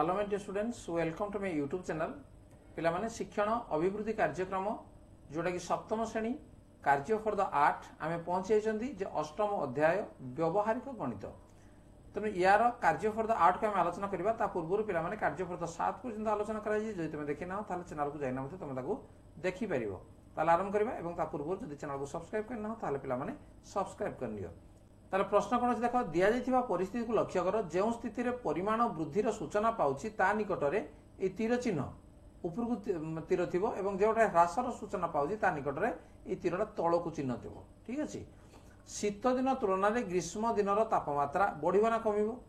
Hello my dear students, welcome to my YouTube channel. पिला माने शिक्षण अभिवृद्धि कार्यक्रम जोटा कि सप्तम श्रेणी कार्य फॉर द आर्ट आमे पहुंची जाइछंदी जे अष्टम अध्याय व्यवहारिक गणित। तेणु यार कार्य फॉर द आर्ट को आम आलोचना करबा ता पूर्व पिला माने कार्य फॉर द 7 पर्यंत आलोचना कराई। जदि तुम देखि ना ताले चैनल को जाइना मते तुम ताको देखि परिबो। ताले आरंभ करबा एवं ता पूर्व जदि चैनल को सब्सक्राइब करना हो ताले पिला माने सब्सक्राइब कर लियो। ताले प्रश्न कोन देख दिया जाइथिबा परिस्थिति को लक्ष्य कर जे स्थिति रे परिमाण वृद्धिर सूचना पाउछि ता निकटरे ए तीर चिन्ह उपरकू तीर थिबो एवं जेटा ह्रासर सूचना पाउछि ता निकटरे ए तीरटा तळकू चिन्ह थिबो। ठीक अछि। शीत दिन तुलना रे ग्रीष्म दिनर तापमात्रा बढ़िबो ना कमिबो?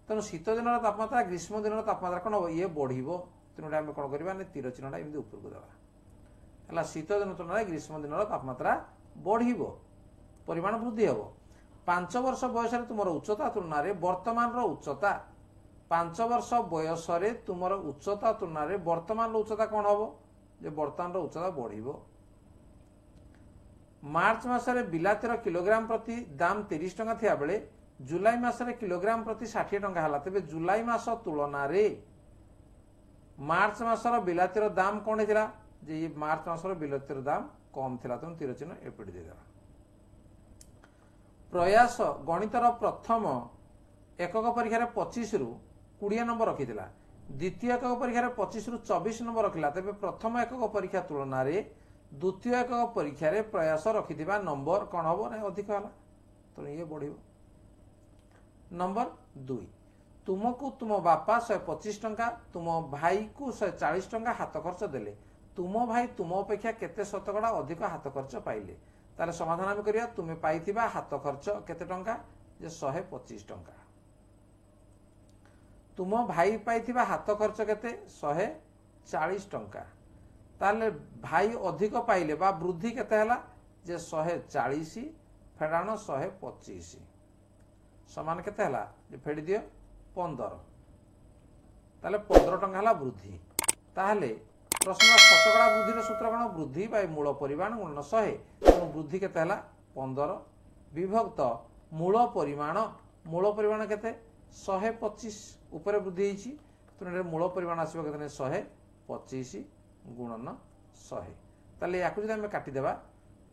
तेणु शीत दिनर तापमात्रा ग्रीष्म दिनर तापमात्रा कोन हो ये बढ़िबो। तेणु आमे कोन करबा ने तीर चिन्हटा एमि उपरकू देबा हला। शीत दिन तुलना रे ग्रीष्म दिनर तापमात्रा बढ़िबो, परिमाण वृद्धि हेबो। 5 वर्ष बयस तुमर उच्चता तुलना रे वर्तमान रो उच्चता 5 वर्ष बयस रे तुमर उच्चता तुलना रे वर्तमान रो उच्चता कोन होबो? जे वर्तमान रो उच्चता बढ़िबो। मार्च मास रे बिलातिर किलोग्राम प्रति दाम 30 टंका थिया बेले जुलाई मास रे किलोग्राम प्रति 60 टंका हला। तबे जुलाई मास तुलना रे मार्च मास रो बिलातिर दाम कोन हेतिला? जे ये मार्च मास रो बिलातिर दाम कम थिला। तुम तीर चिन्ह एपडी दे देबा। प्रयास गणितर प्रथम एकक परीक्षा 25 रु 20 नंबर रखिथिला। द्वितीय एकक परीक्षा 25 रु 24 नंबर रखिला। तबे प्रथम एकक परीक्षा तुलना रे द्वितीय एकक परीक्षा रे प्रयास रखिथिबा नंबर कोन होबो ना अधिक हला। तो ये बढ़िबो। नंबर 2 तुमको तुम बापा 125 टंका तुम भाई को 140 टंका हाथ खर्च देले। तुम भाई तुम अपेक्षा केते शतकड़ा अधिक हाथ खर्च पाइले? ताले समाधान आमे करिया। तुमे पाइथिबा हाथ खर्च केते टंका? जे 125 टंका। तुम भाई पाइथिबा हाथ खर्च केते? 140 टंका। ताले भाई अधिक पाइले बा वृद्धि केते हला? जे 140 फेडाण 125 समान केते हला? जे फेडी दियो 15। ताले 15 टंका हला वृद्धि। ताले प्रश्न शतकड़ा वृद्धि सूत्र कोन? वृद्धि बाय मूल परिमाण गुणन 100। वृद्धि केते हला? 15 विभक्त मूल परिमाण केते? 125 ऊपर वृद्धि हेछि। तुने मूल परिमाण आसीबो केते? 125 गुणन 100। ताले याकु जदि हम काटि देबा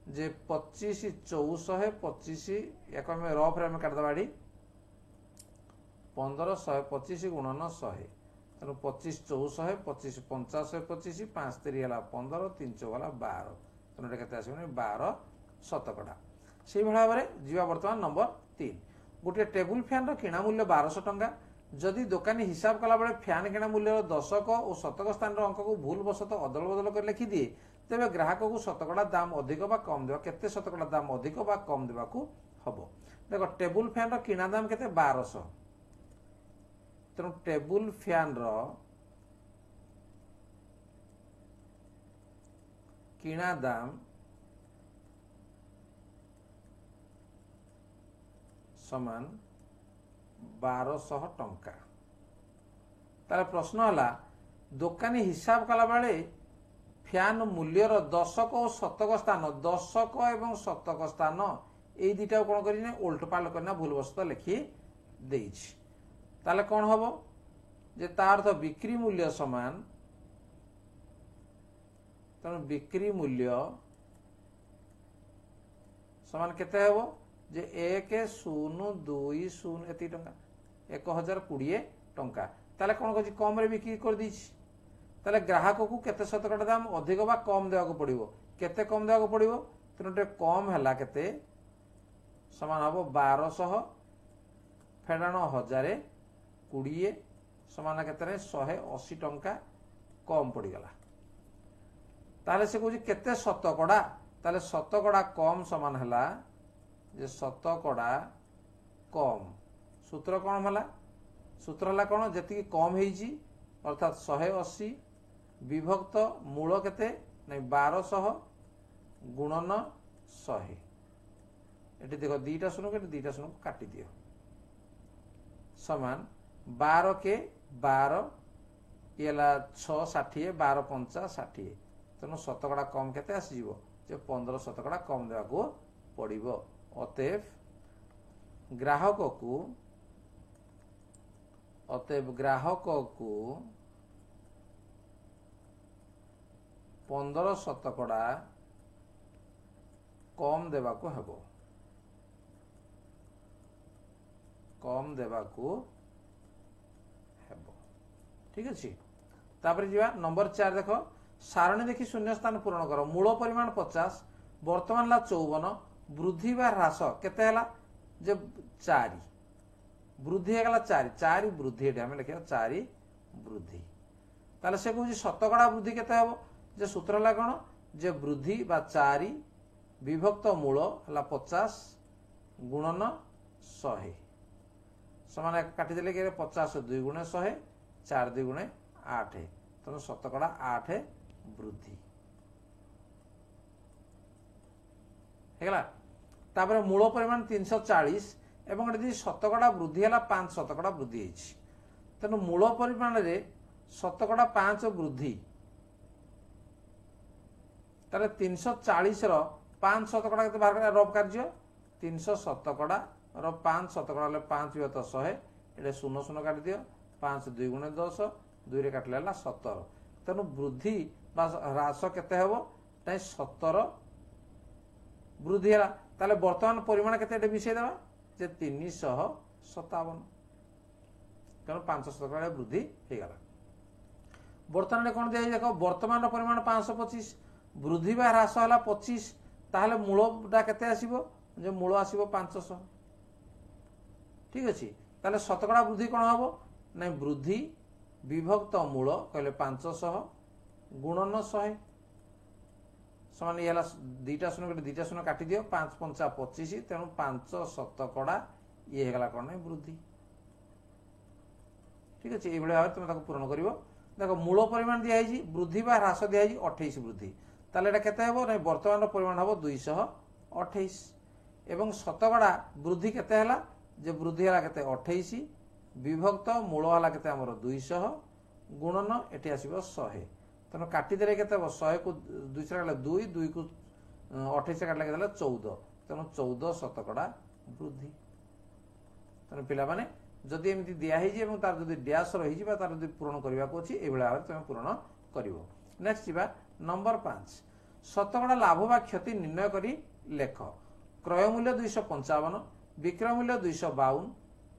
जे 25 400 25 याकु हम रफ रे हम काटि देबा। 15 125 गुणन 100। तेणु 25 400 25 50 25 5 3 हला 15 3 4 हला 12। तेणु केते आसीबो? 12 शतकड़ा। से भाव में जीवा वर्तमान नंबर 3 गोटे टेबुल फैन किणा मूल्य 1200 टंका। जदि दोकानी हिसाब कला बेले फैन किणा मूल्य दशक और शतक स्थान अंक को भूल वशत अदल बदल कर लिखि दिए तेरे ग्राहक को शतकड़ा दाम अधिक बा कम देवा केते शतकड़ा दाम अधिक बा कम देवा को हबो। देखो टेबुल फैन किणा दाम केते? 1200। तेणु टेबुल फैन किणा दाम समान 1200 टंका। ताले प्रश्न हला दोकानी हिसाब कला बेले फैन मूल्यर दशक और शतक स्थान दशक एवं शतक स्थान ए दुटा कोन करिने उल्ट पाल्ट करना भूल वस्तु लिखि देइछि। ताले कोन हबो? जे तार अर्थ बिक्री मूल्य समान तेणु बिक्री मूल्य समान केते हेबो? जे 1020 एति टंका 1020 टंका। ताले कोन कहछि? कम रे बिक्री कर दिछि। ताले ग्राहक को केते शतकड़ा दाम अधिक बा कम देवा को पड़िबो? केते कम देवा को पड़िबो? तेणु कम हला केते? समान हबो 1200 फेडाण 1020 समान केते? 180 टंका कम पड़ी गला। ताले से कहछि केते शतकड़ा? ताले शतकड़ा कम समान हला जे शतकड़ा कम। सूत्र कौन हला? सूत्र हला कौन? जति कम हेछि अर्थात 180 विभक्त मूल केते? नहीं 1200 गुणन 100। एटी देखो दीटा शून्य के दीटा शून्य को काटी दियो समान 12 के 12 येला 6 60 12 5 60। तेणु शतकड़ा कम केते आसीबो? जे 15 शतकड़ा कम देवा को पड़िबो। अतएव ग्राहक को अतएव ग्राहक को 15% कम देवाको हेबो, कम देवाको हेबो। ठीक अछि। तापर जीवा नंबर 4 देखो, सारणी देखि शून्य स्थान पूरण करो। मूल परिमाण 50, वर्तमान ला 54, वृद्धि बा ह्रास केते हला जे 4, वृद्धि हे गला 4, 4 वृद्धि एटा हम लिखिया 4 वृद्धि। ताले से कहू शतकड़ा वृद्धि केते हबो, जे सूत्र ला कोन जे वृद्धि बा 4 विभक्त मूल हला 50 गुणन 100 समान काटी देले के 50 2 गुणे 100 4 2 गुणे 8, तेणु शतकड़ा 8 वृद्धि हेगला। तापर मूल परिमाण 340 एवं यदि शतकड़ा वृद्धि है 5 शतकड़ा वृद्धि है, तेणु मूल परिमाण रे शतकड़ा 5 वृद्धि, ताले 340 रो 5 शतकड़ा के बाहर कर रब कार्य 300 शतकड़ा रो 5 शतकड़ा ले 5 वियत 100 एटे 0 0 काट दियो, 5 2 गुणे 10 2 रे काटले 17, तेणु वृद्धि बा ह्रास केते हेबो ताई 17 वृद्धि है। ताले वर्तमान परिमाण केते मिसई देबा जे 357, तेणु 5 शतकड़ा वृद्धि हो गला। वर्तमान कौन दिया देखो, वर्तमान परिमाण 525, वृद्धि बा ह्रास है 25, ताहले मूलटा केते आसीबो जे मूल आसीबो 500। ठीक अछि। ताहले शतकड़ा वृद्धि कौन हबो नै वृद्धि विभक्त मूल कहले 500 गुणन 100 समान ये दुईटा शून्य गोटे दुईटा शून्य काटी दियो, 5 5 25, तेणु 5 शतकड़ा ये हेगला कौन नै वृद्धि। ठीक अच्छे। ये भाव तुम पूरण कर देखो मूल परिमाण दिखाई वृद्धि बा ह्रास दिखाई 28 वृद्धि, ताले एटा केते हेबो नै वर्तमान परिमाण हेबो 228 एवं शतकड़ा वृद्धि केते हला जे वृद्धि हला केते 28 विभक्त मूल हला केते हमर 200 गुणन एटी आसीबो 100, तेणु काटी देले केते हेबो 100 को 200 काटले 2 2 को 28 काटले केते 14, तेणु 14 शतकड़ा वृद्धि। तेणु पिला माने जदि एमती दिया है तार जदि डैश रही तार जदि पूरण करने को अच्छी ये भाव तुम पूरण कर। नेक्स्ट जीवा नंबर 5, शतकड़ा लाभ बा क्षति निर्णय करी लेख। क्रय मूल्य 255, विक्रय मूल्य 252,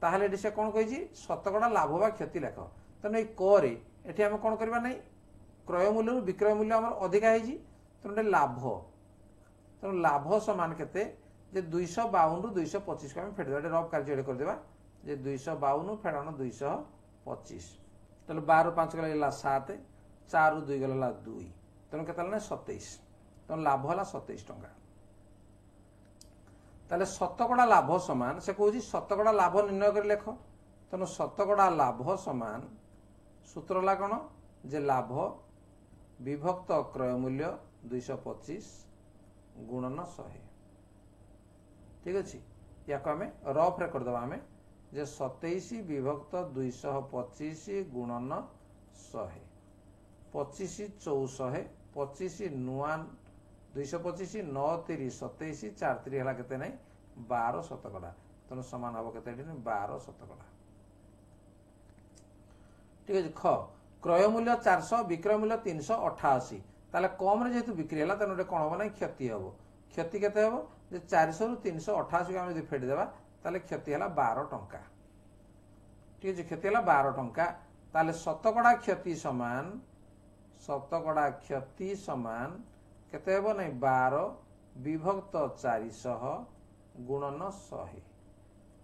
ताहले एटी से कौन कही शतकड़ा लाभ बा क्षति लेख। तेणु ये करे एठी आम कौन करबा नहीं, क्रय मूल्य विक्रय मूल्य आम अधिका है, तेणु लाभ, तेणु लाभ समान केते जे 252 रु 225 को आम फेट देबा, रफ कार्य करदेबा जे 252 फेड़ान 225, तेल 12 5 गला 7, 4 रु 2 गला 2, तेणु के 27, तेणु लाभ है 27 टंका। ताले शतकड़ा लाभ समान से कहूँ शतकड़ा लाभ निर्णय कर लेख। तेणु शतकड़ा लाभ समान सूत्र ला कौन जे लाभ विभक्त क्रय मूल्य 225 गुणन 100। ठीक अच्छे। या आम रफ रे करदे आम जे 27 विभक्त 225 गुणन 100, 25 64, 25 नुआ 225 9 30 27 4 3 है केते नहीं 12 शतकड़ा, तेणु समान हम केते 12 शतकड़ा। ठीक है। ख क्रय मूल्य 400, विक्रय मूल्य 388, ताले कम रे जेतु बिक्री है तेणु कौन हम ना क्षति हम, क्षति केते हम जे 400 रु 388 आम जो फेट देबा ताले क्षति है 12 टंका। ठीक है। क्षति है 12 टंका, ताले शतकड़ा क्षति समान, शतकड़ा क्षति समान केते हेबो नै 12 विभक्त 400 गुणन 100,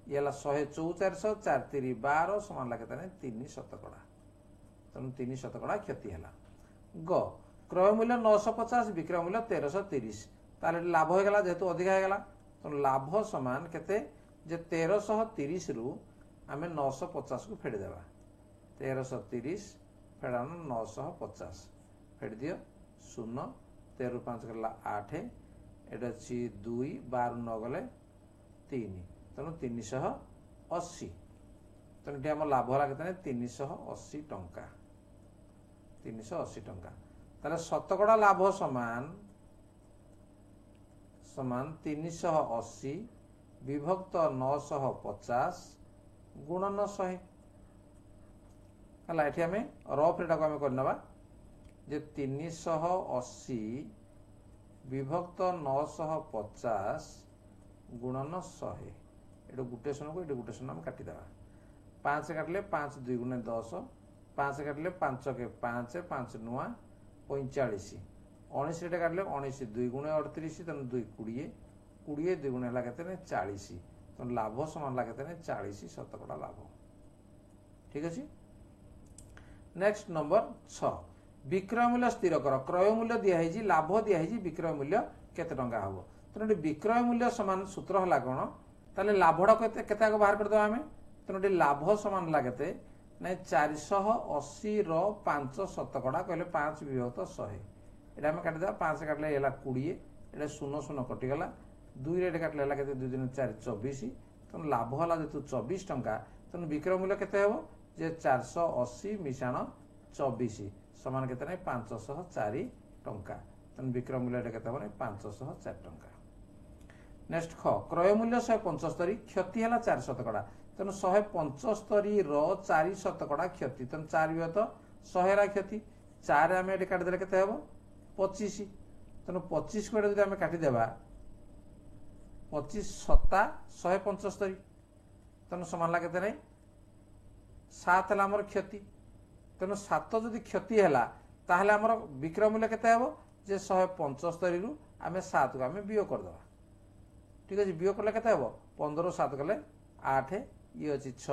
ये 100 400 4 3 12 समान ला केते नै 3 शतकड़ा, तेणु 3 शतकड़ा क्षति है। ग क्रय मूल्य 950, विक्रय मूल्य 1330, ताले लाभ हो गला जेहेतु अधिक हो गला, तेणु लाभ समान केते जे 1330 रु आमे 950 को फेड़ देबा, 1330 फेड़ान 950 फेड़ दियो 0, 13 5 गला 8, एटा अछि 2 12 9 गले 3, तेणु 380, तेणु ये आम लाभ है केते 380 टंका, 380 टंका। ताले शतकड़ा लाभ समान समान 380 विभक्त 950 गुणन 100, है ये आम रफ रेटा आम करना जे 380 विभक्त 950 गुणन 100 ये गोटे शून्य को ये गोटे शून्य आम काटिदे 5 काटिले 5 2 गुणे 10 5 काटिले 5 के 5 5 नुआ 45 19 काटिले 19 2 गुणे 38 तेना 2 20 20 2 गुणे है 40 तो लाभ समान है 40 शतकड़ा लाभ ठीक अच्छे। नेक्स्ट नंबर 6 विक्रय मूल्य स्थिर कर क्रय मूल्य दिखाई लाभ दिखाई विक्रय मूल्य केते टंका हम तेणु विक्रय मूल्य समान सूत्र है कौन ताले लाभटा केते बाहर करदे आम तेणु लाभ समान लगे ना 480 5 शतकड़ा कहले 5 विभक्त 100 ये आम काटिदा 5 काटिले 20 ये 0 0 कटिगला 2 रे काटिले के 2 दिन 4 24 तेणु लाभ है जेतु 24 टंका तेणु विक्रय मूल्य केते हेबो जे 480 मिशाण 24 समान केते नै 504 टंका तेणु विक्रय मूल्य केते हेबो नै 504 टंका। नेक्स्ट ख क्रय मूल्य 175 क्षति है 4 शतकड़ा तेणु 175 4 शतकड़ा क्षति तेणु 4 विभक्त 100 क्षति 4 आम ये काटिदे के 25 तेणु 25 को आम काटिदेवा 25 सत्ता 175 तेणु समान लगे के 7 है आमर क्षति तेणु 7 जदि क्षति है ताहले आमर विक्रय मूल्य केते हेबो जे 175 रु आम 7 को आम वियोग करदे ठीक है वियोग कले केते हेबो 15 7 कले 8 ये अच्छी 6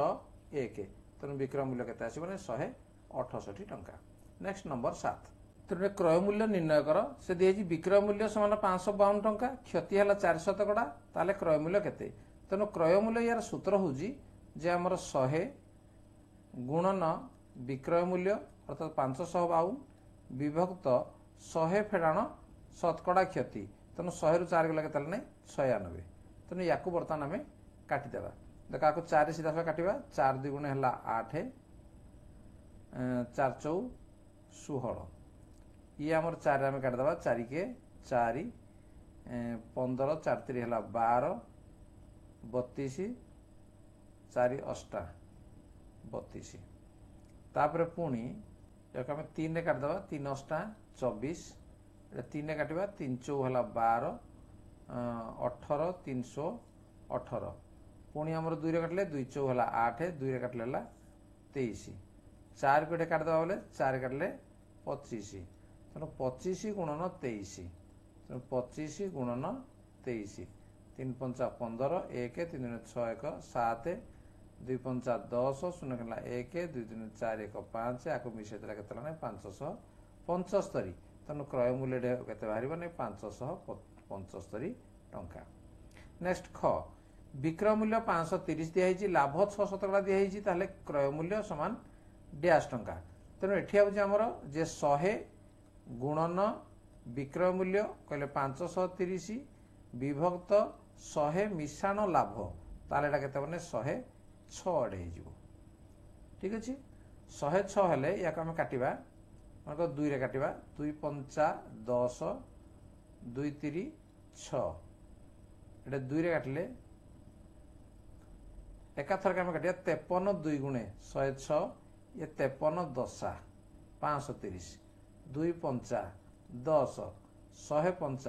1 तेणु विक्रय मूल्य केते आसीबो ने 168 टंका। नेक्स्ट नंबर 7 तेणु क्रय मूल्य निर्णय कर से दिए विक्रय मूल्य समान 552 टंका क्षति है 4 शतकड़ा ताले क्रय मूल्य केते तेणु क्रय मूल्य यार सूत्र होउजी जे हमर 100 गुणन विक्रय मूल्य अर्थात 552 विभक्त 100 फेड़ाण शतकड़ा क्षति तेणु 100 रु 4 गला के 96 तेणु या बर्तमान आम काटिदेवा देखा 4 सीधा सीधा काटिबा 4 2 गुणे है 8 4 4 16 ये आमर 4 आम काटिदेवा 4 के 4 15 4 3 है 12 32 4 8 32 तापर पुणी आम 3 काटिदेवा 3 8 24 3 काटिबा 3 4 है 12 18 318 पुणी आमर 2 काटिले 2 4 है 8 2 काटिले 23 4 को काटिदेवा बोले 4 काटिले 25 तेणु 25 गुणन 23 तेणु 25 गुणन 23 3 5 15 1 3 6 1 7 2 5 10 0 के 1 2 3 4 1 5 या मिसे के 575 तेणु क्रय मूल्य के बाहर नहीं 575 टंका। नेक्स्ट ख विक्रय मूल्य 530 दिखाई लाभ 6 शतकड़ा दिखाई ताहले क्रय मूल्य समान डैश टंका तेणु एठी आउछ हमर जे 100 गुणन विक्रय मूल्य कहले 530 विभक्त 100 मिशाण लाभ ताहले एटा केते बने 106 आडे हो ठीक अछि 106 हेले या आम काटिबा मन 2 रे काटिबा 2 5 10 2 3 6 एटा 2 रे काटिले एकाथर आम काटिया 53 2 गुणे 106 ये 53 दशा 530 2 5 10 105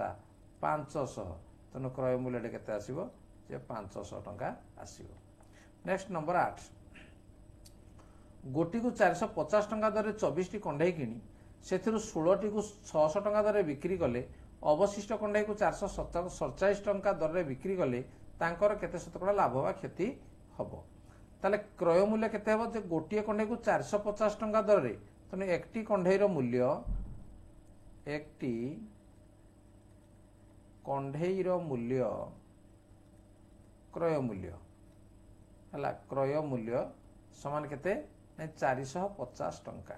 500 तेणु क्रय मूल्य केते आसीबो जे 500 टंका आसीबो। नेक्स्ट नंबर 8 गोटी को 450 टंका दर 24 टी कंढई किणी से 16 टी को 600 टंका दर बिक्री कले अवशिष्ट कंढई को 447 टंका दर बिक्री कले तांकर केते शतकड़ा लाभ वा क्षति हबो ताले क्रय मूल्य केते हबो जे गोटी कंढई को 450 टंका दर रे तने एकटी कंढई रो मूल्य एकटी कंढई रो मूल्य क्रय मूल्य हला क्रय मूल्य समान केते 450 टंका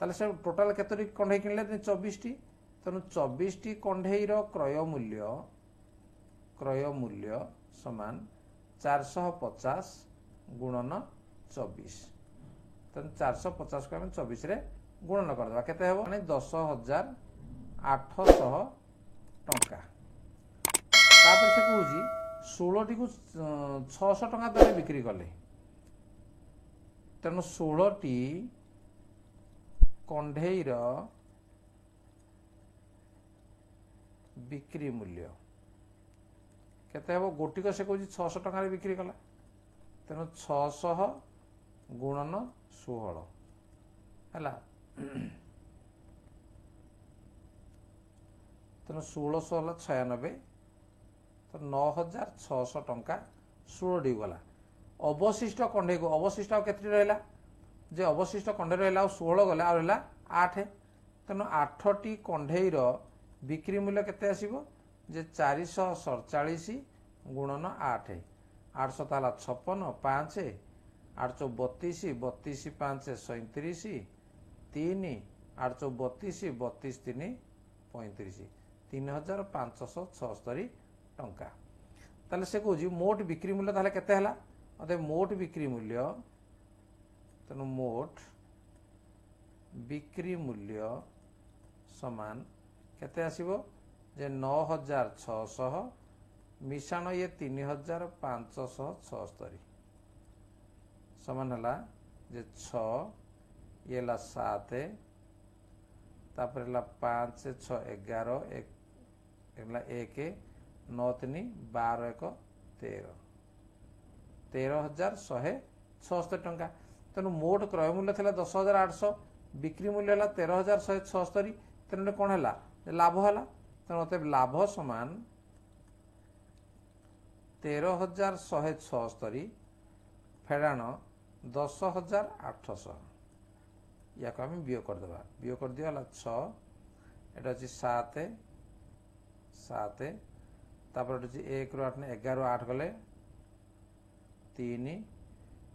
ताले से टोटाल केतरी कंढई किनले 24 टी तेणु 24 टी कंढई रो क्रय मूल्य समान 450 गुणन 24 तेणु 450 को 24 रे गुणन करदेवा केते हेबो 10,800 टंका तापर से कहूजी 16 टी को 600 टंका दर बिक्री कले तेणु 16टी कंढेईर बिक्री मूल्य केते हेबो गोटिक से कहूँ 600 टंका बिक्री कला तेणु 600 गुणन 16 है तेणु 1600 96 तो 9600 टंका 16 गला अवशिष्ट कंढे को अवशिष्ट केते रहला जे अवशिष्ट कंढे रहला 16 गला आ रहला 8 तेणु 8टी कंढेईर बिक्री मूल्य केते आसीबो जे 447 गुणन 8 800 ताला 56 5 832 32 5 37 3 832 32 3 35 3576 टंका ताले से कहूँ मोट बिक्री मूल्य ताले केते हला अते मोट बिक्री मूल्य तेणु मोट बिक्री मूल्य समान केते आसीबो जे 9600 मिशाण ये 3576 समान हला जे 6 ये हला 7 तापर हला 5 6 11 1 9 3 12 1 13 13176 टंका तेणु मोट क्रय मूल्य था 10800 बिक्री मूल्य है 13176 तेणु कौन है लाभ है तेणु अतएव लाभ समान 13176 फेड़ाण 10800 या को आम वियोग करदे वियोग कर दिया 6 एटा अच्छी 7 7 तापर अच्छी 1 रु 8 11 8 गले 3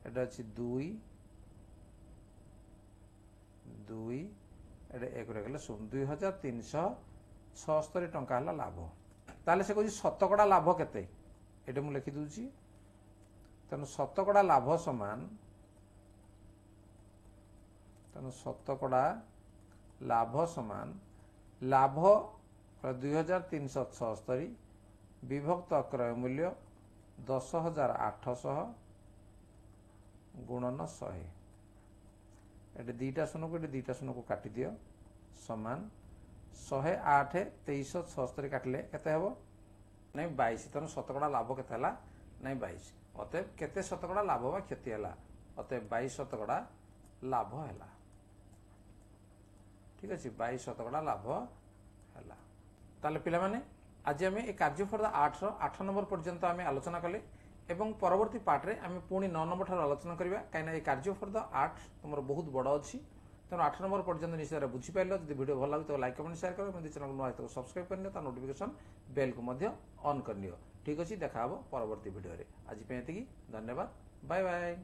एटा अच्छी 2 2 एटा 1 गले 2376 टंका है लाभ ताले से कहूँ शतकड़ा लाभ केते ये मुझे लिखि दूची तेणु शतकड़ा लाभ समान तेणु शतकड़ा लाभ समान लाभ 2376 विभक्त क्रय मूल्य 10800 गुणन 100 ये दीटा शून्य को दीटा शून्य को काटी दियो समान 108 2376 काटिले केते हेबो नहीं 22 तेणु शतकड़ा लाभ केते हला नहीं 22 अतएव केते शतकड़ा लाभ बा क्षति हला अतएव 22 शतकड़ा लाभ हला ठीक अच्छे 22 शतकड़ा लाभ हला ताले पिला माने आज आम ए कार्यफल 8 8 नंबर पर्यंत आम आलोचना कले एवं परवर्ती पार्ट रे आम पुणी 9 नंबर ठार आलोचना करबा काइना ए कार्यफल 8 तुमर बहुत बड़ अछि तेणु 8 नंबर पर्यंत निश्चय बुझी पाइल जब वीडियो भल लगे तो लाइक कमेंट शेयर करो चैनल नुआ तो सब्सक्राइब करनियो ता नोटिफिकेशन बेल को मध्य ऑन करनियो ठीक अछि देखा हबो परवर्ती वीडियो रे आज पे एतिकी धन्यवाद बाय बाय।